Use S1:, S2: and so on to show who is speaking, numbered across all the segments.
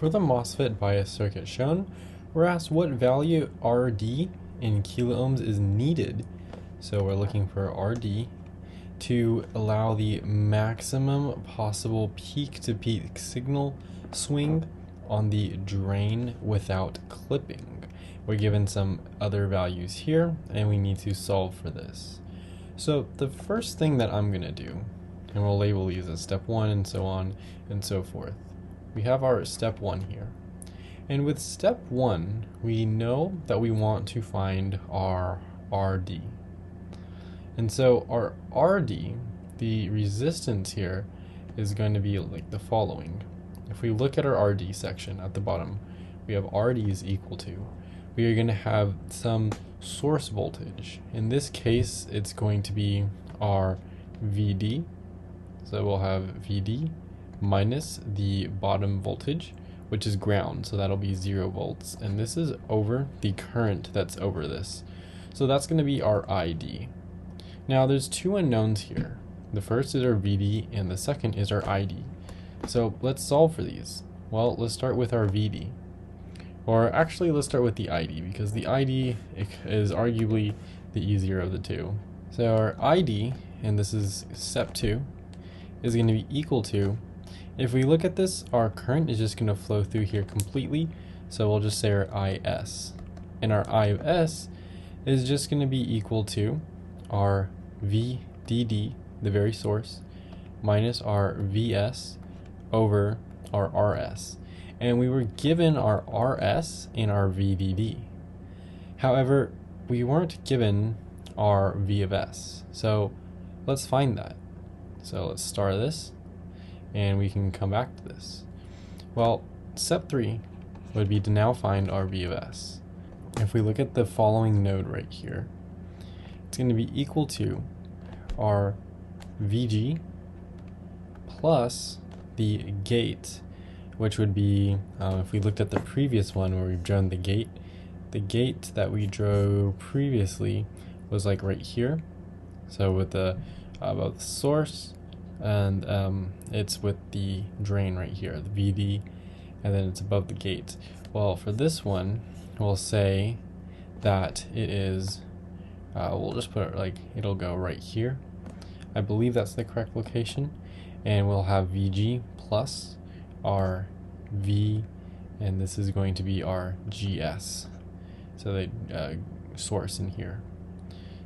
S1: For the MOSFET bias circuit shown, we're asked what value RD in kiloohms is needed. So we're looking for RD to allow the maximum possible peak-to-peak signal swing on the drain without clipping. We're given some other values here, and we need to solve for this. So the first thing that I'm going to do, and we'll label these as step 1 and so on and so forth. We have our step 1 here. And with step 1, we know that we want to find our RD. And so our RD, the resistance here, is going to be like the following. If we look at our RD section at the bottom, we have RD is equal to, we are going to have some source voltage. In this case, it's going to be our VD. So we'll have VD minus the bottom voltage, which is ground, so that'll be 0 volts. And this is over the current that's over this. So that's going to be our ID. Now there's two unknowns here. The first is our VD and the second is our ID. So let's solve for these. Well, let's start with our VD. Or actually, let's start with the ID, because the ID is arguably the easier of the two. So our ID, and this is step 2, is going to be equal to, if we look at this, our current is just going to flow through here completely, so we'll just say our IS. And our IS is just going to be equal to our VDD, the very source, minus our VS over our RS. And we were given our RS and our VDD. However, we weren't given our V of S. So let's find that. So let's start this, and we can come back to this. Well, step 3 would be to now find our V of S. If we look at the following node right here, it's going to be equal to our VG plus the gate, which would be, if we looked at the previous one where we've drawn the gate that we drew previously was like right here. So with the about the source, and it's with the drain right here, the VD, and then it's above the gate. Well, for this one, we'll say that it is, we'll just put it like, it'll go right here. I believe that's the correct location. And we'll have VG plus our V, and this is going to be our GS. So the source in here.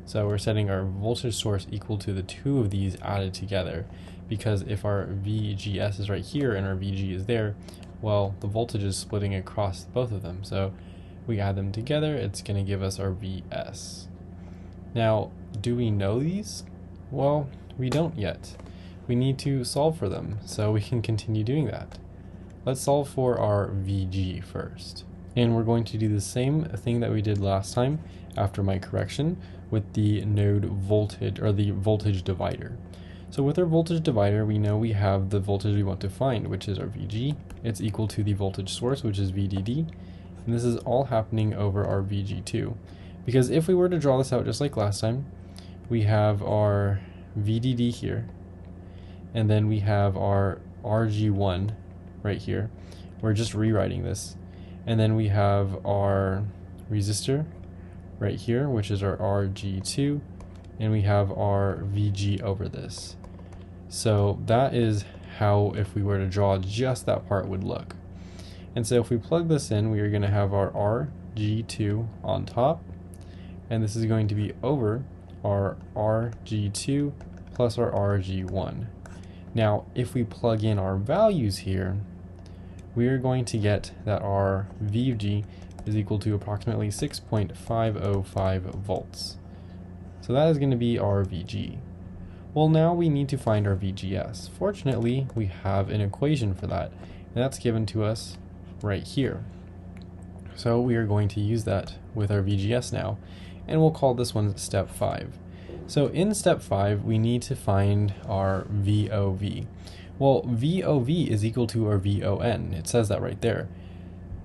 S1: So we're setting our voltage source equal to the two of these added together, because if our VGS is right here and our VG is there, well, the voltage is splitting across both of them. So we add them together, it's going to give us our VS. Now, do we know these? Well, we don't yet. We need to solve for them, so we can continue doing that. Let's solve for our VG first. And we're going to do the same thing that we did last time after my correction with the node voltage, or the voltage divider. So with our voltage divider, we know we have the voltage we want to find, which is our VG. It's equal to the voltage source, which is VDD. And this is all happening over our VG2. Because if we were to draw this out just like last time, we have our VDD here, and then we have our RG1 right here. We're just rewriting this. And then we have our resistor right here, which is our RG2, and we have our VG over this. So that is how, if we were to draw just that part, would look. And so if we plug this in, we are going to have our RG2 on top, and this is going to be over our RG2 plus our RG1. Now, if we plug in our values here, we are going to get that our VG is equal to approximately 6.505 volts. So that is going to be our VG. Well, now we need to find our VGS. Fortunately, we have an equation for that, and that's given to us right here. So we are going to use that with our VGS now, and we'll call this one step 5. So in step 5, we need to find our VOV. Well, VOV is equal to our VON. It says that right there.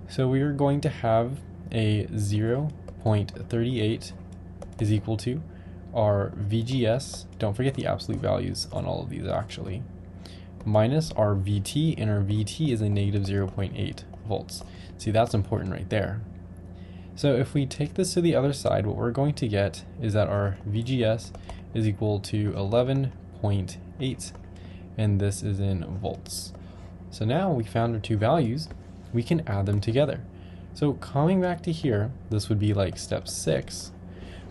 S1: So we are going to have a 0.38 is equal to our VGS. Don't forget the absolute values on all of these actually. minus our VT, and our VT is a negative 0.8 volts. See, that's important right there. So if we take this to the other side, what we're going to get is that our VGS is equal to 11.8, and this is in volts. So now we found our two values, we can add them together. So coming back to here, this would be like step 6.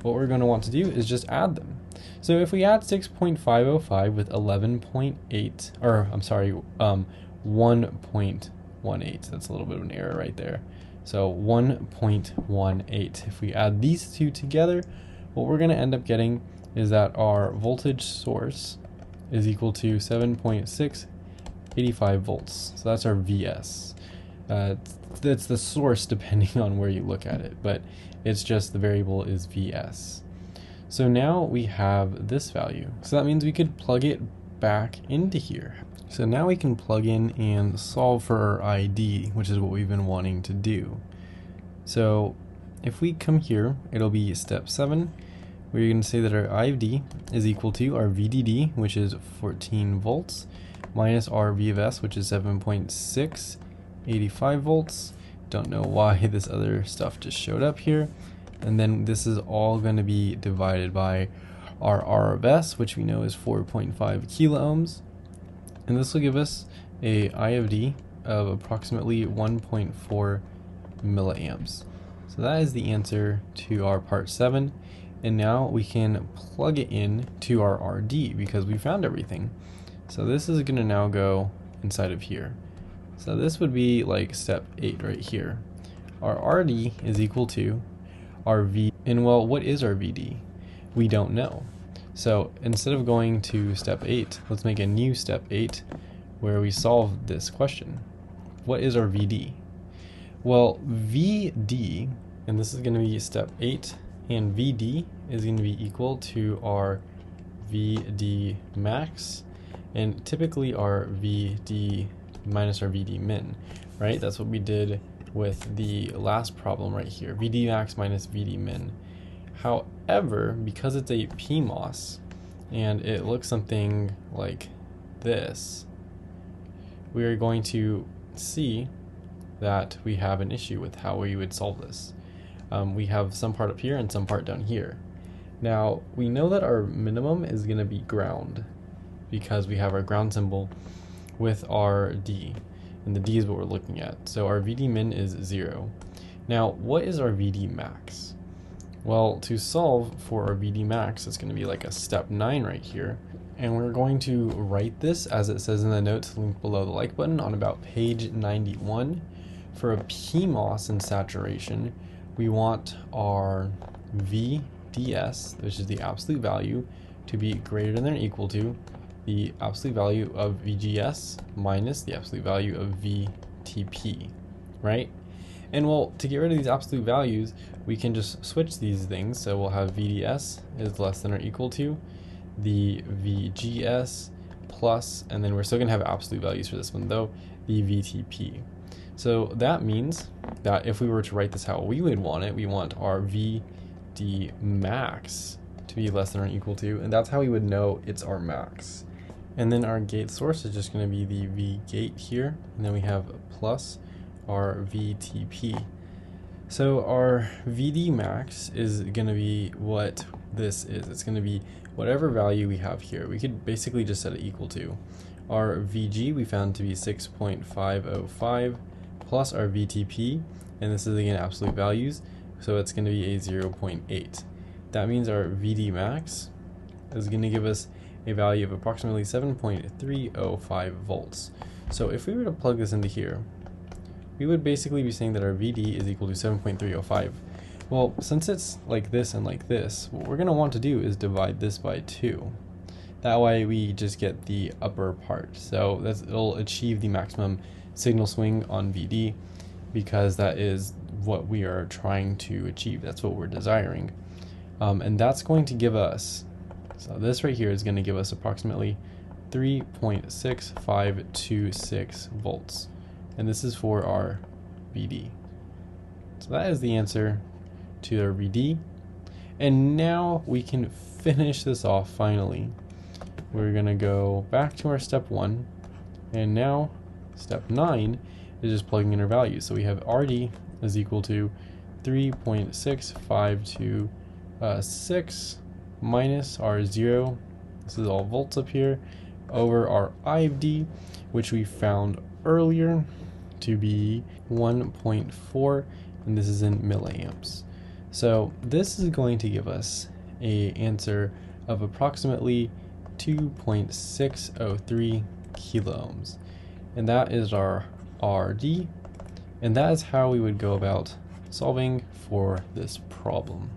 S1: What we're going to want to do is just add them. So if we add 6.505 with 11.8, or I'm sorry, 1.18, that's a little bit of an error right there. So 1.18, if we add these two together, what we're going to end up getting is that our voltage source is equal to 7.685 volts. So that's our VS. That's the source depending on where you look at it, but it's just the variable is VS. So now we have this value. So that means we could plug it back into here. So now we can plug in and solve for our ID, which is what we've been wanting to do. So if we come here, it'll be step 7. We're going to say that our ID is equal to our VDD, which is 14 volts, minus our V of S, which is 7.685 volts. Don't know why this other stuff just showed up here. And then this is all going to be divided by our R of S, which we know is 4.5 kiloohms. And this will give us a I of D of approximately 1.4 milliamps. So that is the answer to our part 7. And now we can plug it in to our RD because we found everything. So this is going to now go inside of here. So this would be like step 8 right here. Our RD is equal to our V, and well, what is our VD? We don't know. So instead of going to step 8, let's make a new step 8 where we solve this question. What is our VD? Well, VD, and this is going to be step 8, and VD is going to be equal to our VD max, and typically our VD minus our VD min, right? That's what we did with the last problem right here, VD max minus VD min. However, because it's a PMOS and it looks something like this, we are going to see that we have an issue with how we would solve this. We have some part up here and some part down here. Now, we know that our minimum is going to be ground because we have our ground symbol with our D, and the D is what we're looking at. So our VD min is 0. Now, what is our VD max? Well, to solve for our VD max, it's going to be like a step 9 right here. And we're going to write this as it says in the notes linked below the like button on about page 91. For a PMOS in saturation, we want our VDS, which is the absolute value, to be greater than or equal to the absolute value of VGS minus the absolute value of VTP, right? And well, to get rid of these absolute values, we can just switch these things. So we'll have VDS is less than or equal to the VGS plus, and then we're still going to have absolute values for this one though, the VTP. So that means that if we were to write this how we would want it, we want our VD max to be less than or equal to, and that's how we would know it's our max. And then our gate source is just going to be the V gate here, and then we have plus our VTP. So our VD max is going to be what this is. It's going to be whatever value we have here. We could basically just set it equal to. Our VG we found to be 6.505 plus our VTP, and this is again absolute values, so it's going to be a 0.8. That means our VD max is going to give us a value of approximately 7.305 volts. So if we were to plug this into here, we would basically be saying that our VD is equal to 7.305. Well, since it's like this and like this, what we're going to want to do is divide this by 2. That way we just get the upper part. So it'll achieve the maximum signal swing on VD because that is what we are trying to achieve. That's what we're desiring. And that's going to give us, so this right here is going to give us approximately 3.6526 volts. And this is for our VD. So that is the answer to our VD. And now we can finish this off finally. We're going to go back to our step 1, And now step 9 is just plugging in our values. So we have RD is equal to 3.6526 minus our 0, this is all volts up here, over our I of D, which we found earlier to be 1.4, and this is in milliamps. So this is going to give us an answer of approximately 2.603 kiloohms, and that is our RD, and that is how we would go about solving for this problem.